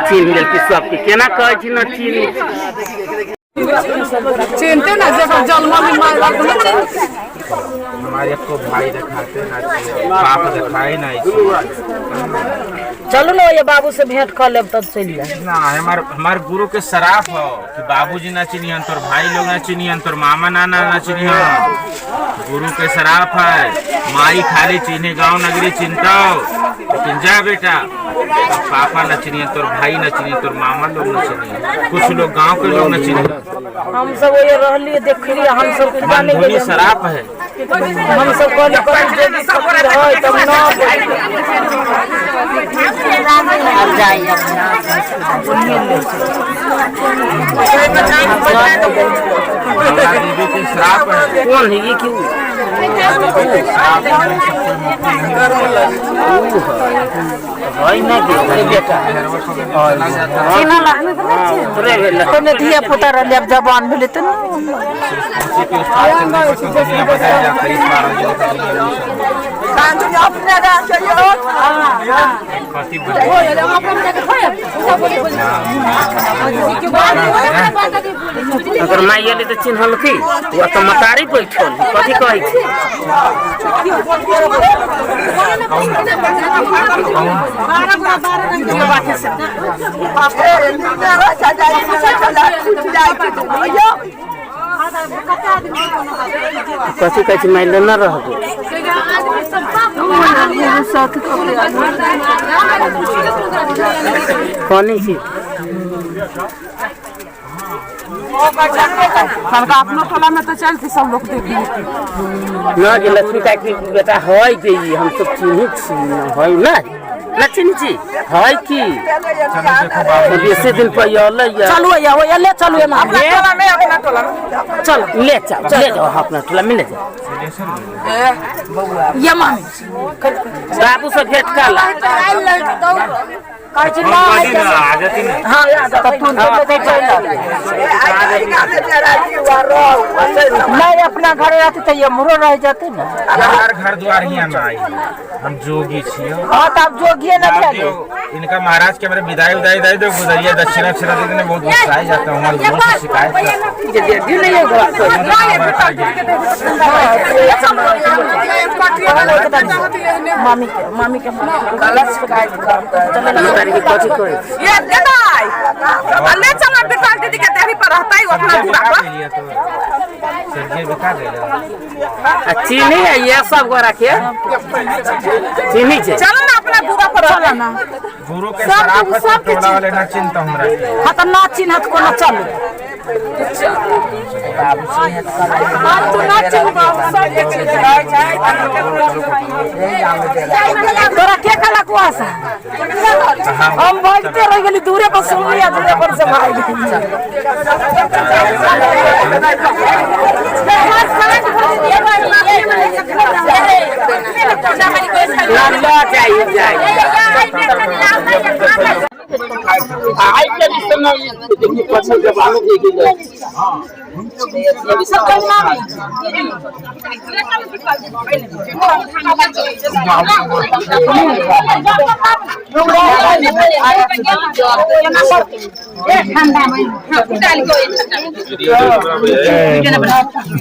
चीन सबके केना कहै छी न चीनी चिनते ना जब जन्म में हमारे को भाई दिखाते ना बाप दिखाई नहीं। चलो ना ये बाबू से भेंट कर लेब तब चलिए ना। हमारे गुरु के शराफ हो कि बाबूजी ना चिन्हियन, तोर भाई लोग ना चिन्हियन, तोर मामा नाना ना चिन्हियन। गुरु के शराफ है। माई खाली चिन्हे गांव नगरी चिंता लेकिन जा बेटा पापा न चिन्हियन, तोर भाई न चिन्हियन, तोर मामा लोग न चिन्हियन, कुछ लोग गांव के लोग न चिन्हियन। हम सब ये रहली देखली हम सब जाने के शराप है। हम सब कहली देवी फकीर है तब ना अब जाई देवी के श्राप है। कौन है ये क्यों भाई ना बेटा तने धिया पुता रहले अब जवान भेले त अगर माइले तो चिन्हल की वो तो मतारी बैठल कथी कहै छी कथी कहै छी माइले न रहबो कौन छी अपना टोला में तो चलती सब लोग देखी ना जे लक्ष्मी का की बेटा है कि हम सब चिन्ह छी है ना लक्ष्मी जी है कि बेसी दिन पर आले या चलो या वो ले चलो ना अपना टोला में चल ले जाओ अपना टोला में ले जाओ ये मामी बाबू से भेंट कर ला नहीं अपना घर रहते तो ये मुरो रह जाते ना। हमार घर द्वार ही हम आई हम जोगी छियो। हाँ तो आप जोगी ना भेजो इनका महाराज के मेरे विदाई उदाई दे दो गुजरिया दक्षिणा क्षणा देने बहुत गुस्साए जाता हूँ। हमारे गुरु से शिकायत मामी के गलत शिकायत ये देनाई ले चला बेटा दीदी के देही पर रहता ही अपना पूरा सरजी बता दे चीनी है ये सब को रखे चीनी चलो ना अपना बुरा पर चलो ना गुरु के शराब सब टोला वाले ना चिंता हमरा हां तो ना चिन्हत को ना चलो बात तो ना चिन्ह सब के चिन्ह जाए तोरा के कला को आसा हम भागते रह गेली दूरे पर सुन लिया दूरे पर से भाग आई के समय देखिए पछल के बालों के गिरे ये सब करना है